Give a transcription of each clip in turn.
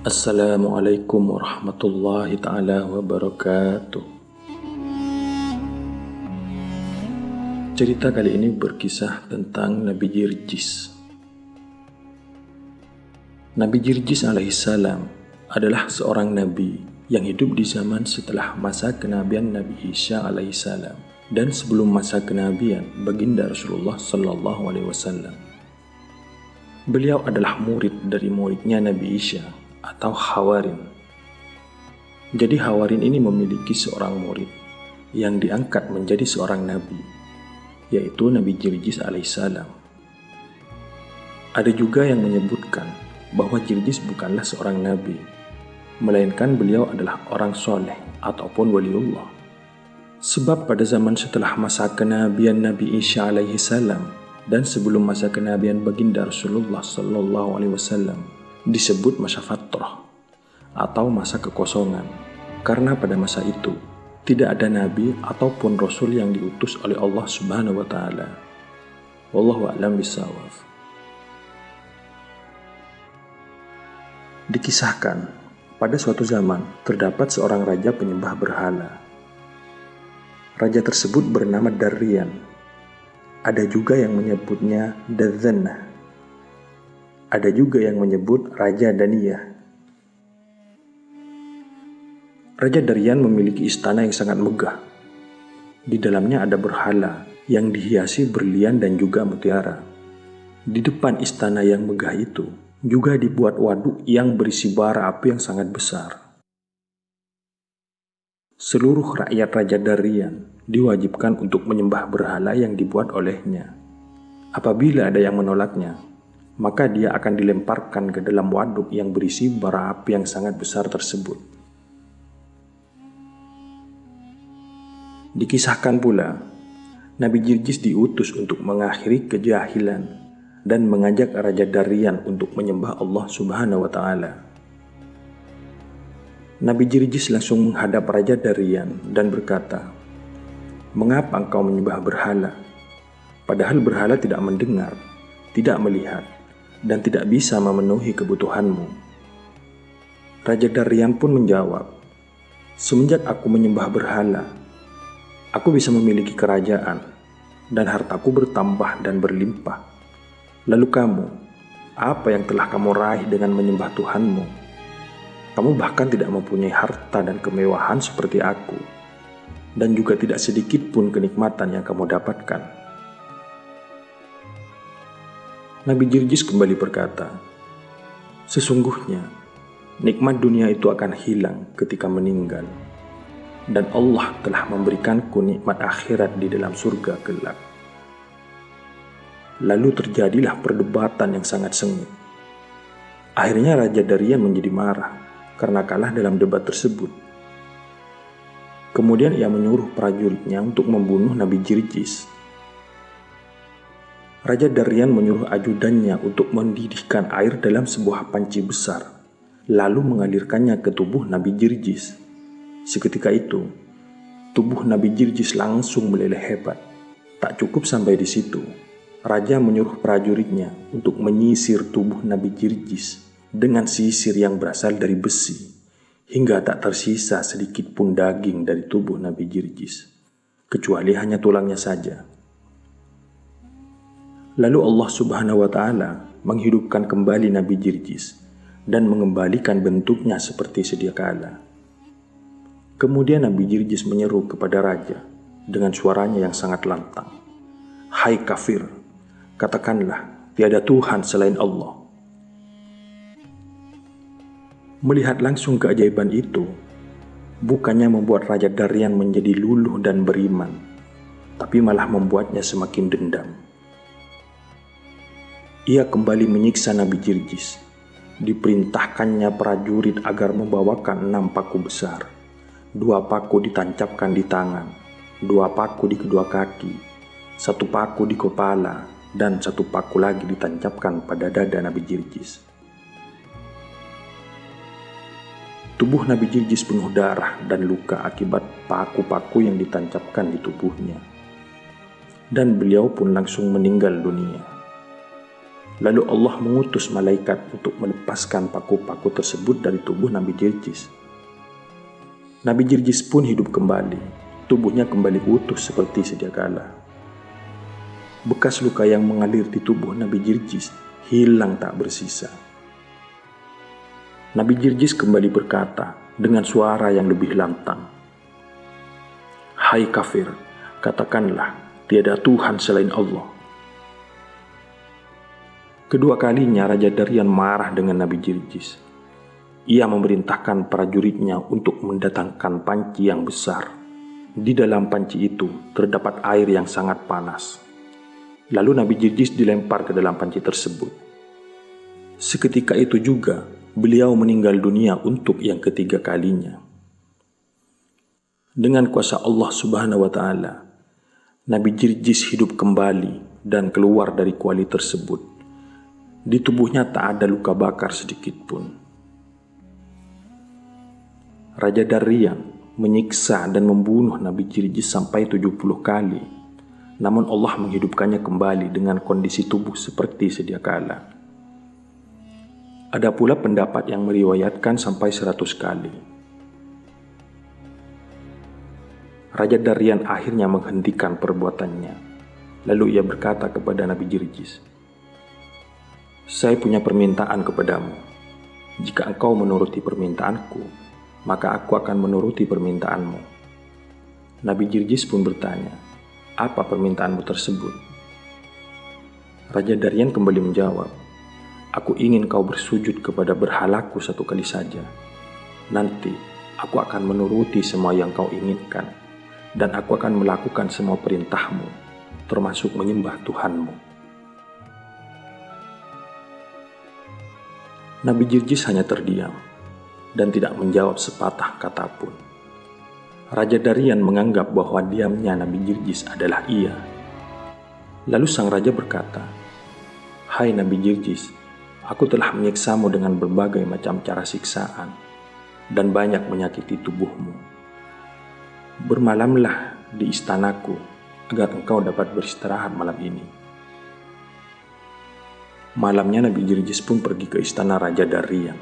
Assalamualaikum warahmatullahi ta'ala wabarakatuh. Cerita kali ini berkisah tentang Nabi Jirjis. Nabi Jirjis alaihissalam adalah seorang nabi yang hidup di zaman setelah masa kenabian Nabi Isa alaihissalam dan sebelum masa kenabian baginda Rasulullah sallallahu alaihi wasallam. Beliau adalah murid dari muridnya Nabi Isa atau Hawarin. Jadi Hawarin ini memiliki seorang murid yang diangkat menjadi seorang nabi, yaitu Nabi Jirjis alaihissalam. Ada juga yang menyebutkan bahwa Jirjis bukanlah seorang nabi, melainkan beliau adalah orang soleh ataupun waliullah. Sebab pada zaman setelah masa kenabian Nabi Isa alaihissalam dan sebelum masa kenabian baginda Rasulullah sallallahu alaihi wasallam disebut masa fatrah atau masa kekosongan, karena pada masa itu tidak ada nabi ataupun rasul yang diutus oleh Allah Subhanahu wa taala. Wallahu a'lam bishawab. Dikisahkan pada suatu zaman terdapat seorang raja penyembah berhala. Raja tersebut bernama Darrian. Ada juga yang menyebutnya Dadzannah. Ada juga yang menyebut Raja Daniyah. Raja Darrian memiliki istana yang sangat megah. Di dalamnya ada berhala yang dihiasi berlian dan juga mutiara. Di depan istana yang megah itu juga dibuat waduk yang berisi bara api yang sangat besar. Seluruh rakyat Raja Darrian diwajibkan untuk menyembah berhala yang dibuat olehnya. Apabila ada yang menolaknya, maka dia akan dilemparkan ke dalam waduk yang berisi bara api yang sangat besar tersebut. Dikisahkan pula, Nabi Jirjis diutus untuk mengakhiri kejahilan dan mengajak Raja Darrian untuk menyembah Allah Subhanahu wa taala. Nabi Jirjis langsung menghadap Raja Darrian dan berkata, "Mengapa engkau menyembah berhala? Padahal berhala tidak mendengar, tidak melihat, dan tidak bisa memenuhi kebutuhanmu." Raja Darrian pun menjawab, "Semenjak aku menyembah berhala, aku bisa memiliki kerajaan, dan hartaku bertambah dan berlimpah. Lalu kamu, apa yang telah kamu raih dengan menyembah Tuhanmu? Kamu bahkan tidak mempunyai harta dan kemewahan seperti aku, dan juga tidak sedikit pun kenikmatan yang kamu dapatkan." Nabi Jirjis kembali berkata, "Sesungguhnya, nikmat dunia itu akan hilang ketika meninggal, dan Allah telah memberikanku nikmat akhirat di dalam surga kelak." Lalu terjadilah perdebatan yang sangat sengit. Akhirnya Raja Darrian menjadi marah karena kalah dalam debat tersebut. Kemudian ia menyuruh prajuritnya untuk membunuh Nabi Jirjis. Raja Darrian menyuruh ajudannya untuk mendidihkan air dalam sebuah panci besar, lalu mengalirkannya ke tubuh Nabi Jirjis. Seketika itu, tubuh Nabi Jirjis langsung meleleh hebat. Tak cukup sampai di situ, Raja menyuruh prajuritnya untuk menyisir tubuh Nabi Jirjis dengan sisir yang berasal dari besi, hingga tak tersisa sedikit pun daging dari tubuh Nabi Jirjis, kecuali hanya tulangnya saja. Lalu Allah Subhanahu wa taala menghidupkan kembali Nabi Jirjis dan mengembalikan bentuknya seperti sedia kala. Kemudian Nabi Jirjis menyeru kepada raja dengan suaranya yang sangat lantang, "Hai kafir, katakanlah tiada Tuhan selain Allah." Melihat langsung keajaiban itu, bukannya membuat Raja Darrian menjadi luluh dan beriman, tapi malah membuatnya semakin dendam. Ia kembali menyiksa Nabi Jirjis. Diperintahkannya prajurit agar membawakan 6 paku besar. 2 paku ditancapkan di tangan, 2 paku di kedua kaki, 1 paku di kepala, dan 1 paku lagi ditancapkan pada dada Nabi Jirjis. Tubuh Nabi Jirjis penuh darah dan luka akibat paku-paku yang ditancapkan di tubuhnya. Dan beliau pun langsung meninggal dunia. Lalu Allah mengutus malaikat untuk melepaskan paku-paku tersebut dari tubuh Nabi Jirjis. Nabi Jirjis pun hidup kembali, tubuhnya kembali utuh seperti sedia kala. Bekas luka yang mengalir di tubuh Nabi Jirjis hilang tak bersisa. Nabi Jirjis kembali berkata dengan suara yang lebih lantang, "Hai kafir, katakanlah tiada Tuhan selain Allah." Kedua kalinya Raja Daryan marah dengan Nabi Jirjis. Ia memerintahkan prajuritnya untuk mendatangkan panci yang besar. Di dalam panci itu terdapat air yang sangat panas. Lalu Nabi Jirjis dilempar ke dalam panci tersebut. Seketika itu juga beliau meninggal dunia untuk yang ketiga kalinya. Dengan kuasa Allah Subhanahu wa Ta'ala, Nabi Jirjis hidup kembali dan keluar dari kuali tersebut. Di tubuhnya tak ada luka bakar sedikit pun. Raja Daryan menyiksa dan membunuh Nabi Jirjis sampai 70 kali. Namun Allah menghidupkannya kembali dengan kondisi tubuh seperti sedia kala. Ada pula pendapat yang meriwayatkan sampai 100 kali. Raja Daryan akhirnya menghentikan perbuatannya. Lalu ia berkata kepada Nabi Jirjis, "Saya punya permintaan kepadamu. Jika engkau menuruti permintaanku, maka aku akan menuruti permintaanmu." Nabi Jirjis pun bertanya, "Apa permintaanmu tersebut?" Raja Daryan kembali menjawab, "Aku ingin kau bersujud kepada berhalaku 1 kali saja. Nanti aku akan menuruti semua yang kau inginkan, dan aku akan melakukan semua perintahmu, termasuk menyembah Tuhanmu." Nabi Jirjis hanya terdiam dan tidak menjawab sepatah kata pun. Raja Daryan menganggap bahwa diamnya Nabi Jirjis adalah iya. Lalu sang raja berkata, "Hai Nabi Jirjis, aku telah menyiksamu dengan berbagai macam cara siksaan dan banyak menyakiti tubuhmu. Bermalamlah di istanaku agar engkau dapat beristirahat malam ini." Malamnya Nabi Jirjis pun pergi ke istana Raja Daryan.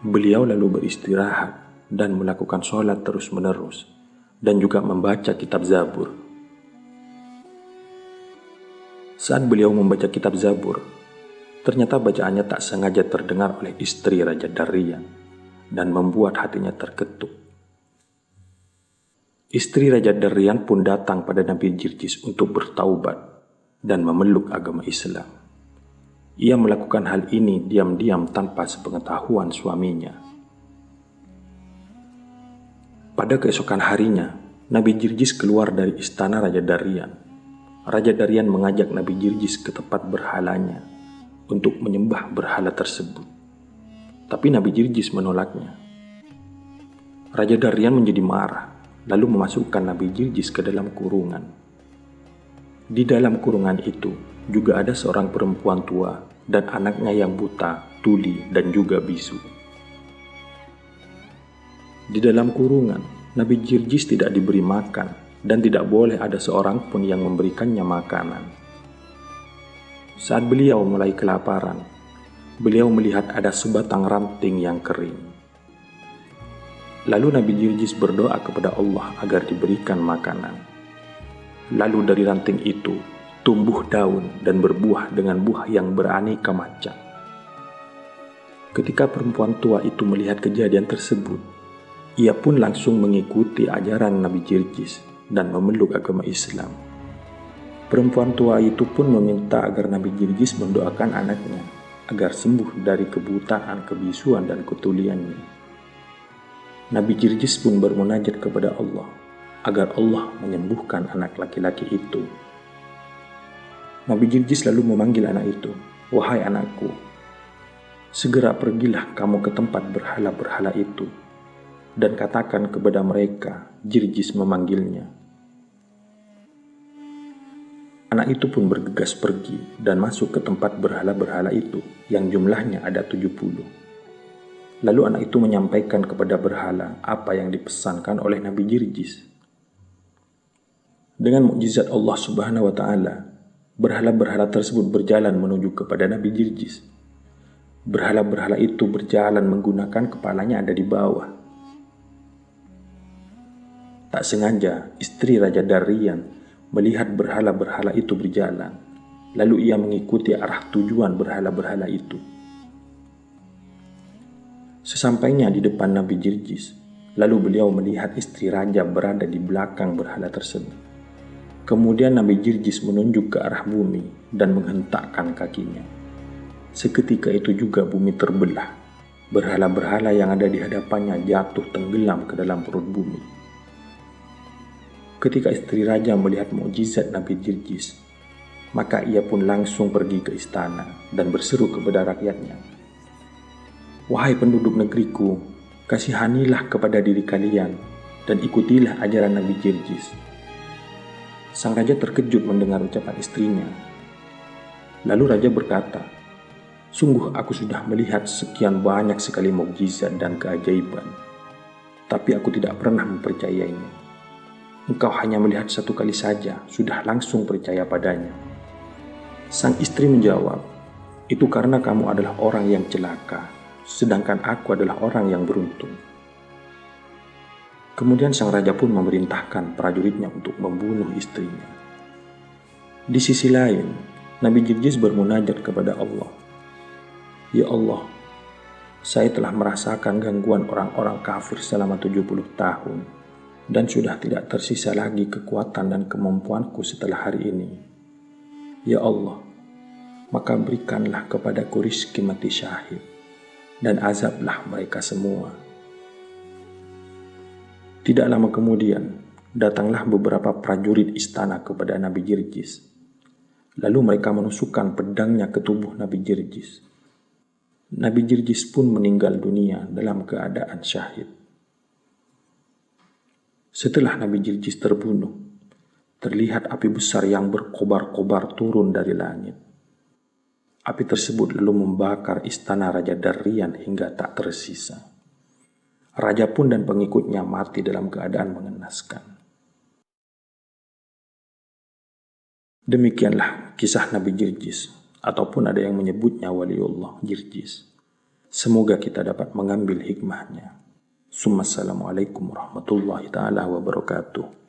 Beliau lalu beristirahat dan melakukan sholat terus-menerus, dan juga membaca kitab Zabur. Saat beliau membaca kitab Zabur, ternyata bacaannya tak sengaja terdengar oleh istri Raja Daryan, dan membuat hatinya terketuk. Istri Raja Daryan pun datang pada Nabi Jirjis untuk bertaubat dan memeluk agama Islam. Ia melakukan hal ini diam-diam tanpa sepengetahuan suaminya. Pada keesokan harinya, Nabi Jirjis keluar dari istana Raja Daryan. Raja Daryan mengajak Nabi Jirjis ke tempat berhalanya untuk menyembah berhala tersebut. Tapi Nabi Jirjis menolaknya. Raja Daryan menjadi marah, lalu memasukkan Nabi Jirjis ke dalam kurungan. Di dalam kurungan itu juga ada seorang perempuan tua dan anaknya yang buta, tuli, dan juga bisu. Di dalam kurungan, Nabi Jirjis tidak diberi makan dan tidak boleh ada seorang pun yang memberikannya makanan. Saat beliau mulai kelaparan, beliau melihat ada sebatang ranting yang kering. Lalu Nabi Jirjis berdoa kepada Allah agar diberikan makanan. Lalu dari ranting itu tumbuh daun dan berbuah dengan buah yang beraneka macam. Ketika perempuan tua itu melihat kejadian tersebut, ia pun langsung mengikuti ajaran Nabi Jirjis dan memeluk agama Islam. Perempuan tua itu pun meminta agar Nabi Jirjis mendoakan anaknya agar sembuh dari kebutaan, kebisuan, dan ketuliannya. Nabi Jirjis pun bermunajat kepada Allah agar Allah menyembuhkan anak laki-laki itu. Nabi Jirjis lalu memanggil anak itu, "Wahai anakku, segera pergilah kamu ke tempat berhala-berhala itu dan katakan kepada mereka, Jirjis memanggilnya." Anak itu pun bergegas pergi dan masuk ke tempat berhala-berhala itu yang jumlahnya ada 70. Lalu anak itu menyampaikan kepada berhala apa yang dipesankan oleh Nabi Jirjis. Dengan mukjizat Allah Subhanahu wa Ta'ala, Berhala-berhala tersebut berjalan menuju kepada Nabi Jirjis. Berhala-berhala itu berjalan menggunakan kepalanya ada di bawah. Tak sengaja, istri Raja Darrian melihat berhala-berhala itu berjalan. Lalu ia mengikuti arah tujuan berhala-berhala itu. Sesampainya di depan Nabi Jirjis, lalu beliau melihat istri raja berada di belakang berhala tersebut. Kemudian Nabi Jirjis menunjuk ke arah bumi dan menghentakkan kakinya. Seketika itu juga bumi terbelah. Berhala-berhala yang ada di hadapannya jatuh tenggelam ke dalam perut bumi. Ketika istri raja melihat mukjizat Nabi Jirjis, maka ia pun langsung pergi ke istana dan berseru kepada rakyatnya, "Wahai penduduk negeriku, kasihanilah kepada diri kalian dan ikutilah ajaran Nabi Jirjis." Sang raja terkejut mendengar ucapan istrinya. Lalu raja berkata, "Sungguh aku sudah melihat sekian banyak sekali mukjizat dan keajaiban, tapi aku tidak pernah mempercayainya. Engkau hanya melihat satu kali saja, sudah langsung percaya padanya." Sang istri menjawab, "Itu karena kamu adalah orang yang celaka, sedangkan aku adalah orang yang beruntung." Kemudian sang raja pun memerintahkan prajuritnya untuk membunuh istrinya. Di sisi lain, Nabi Jirjis bermunajat kepada Allah, "Ya Allah, saya telah merasakan gangguan orang-orang kafir selama 70 tahun dan sudah tidak tersisa lagi kekuatan dan kemampuanku setelah hari ini. Ya Allah, maka berikanlah kepadaku rizki mati syahid dan azablah mereka semua." Tidak lama kemudian, datanglah beberapa prajurit istana kepada Nabi Jirjis. Lalu mereka menusukkan pedangnya ke tubuh Nabi Jirjis. Nabi Jirjis pun meninggal dunia dalam keadaan syahid. Setelah Nabi Jirjis terbunuh, terlihat api besar yang berkobar-kobar turun dari langit. Api tersebut lalu membakar istana Raja Darrian hingga tak tersisa. Raja pun dan pengikutnya mati dalam keadaan mengenaskan. Demikianlah kisah Nabi Jirjis, ataupun ada yang menyebutnya Waliullah Jirjis. Semoga kita dapat mengambil hikmahnya. Assalamualaikum warahmatullahi taala wabarakatuh.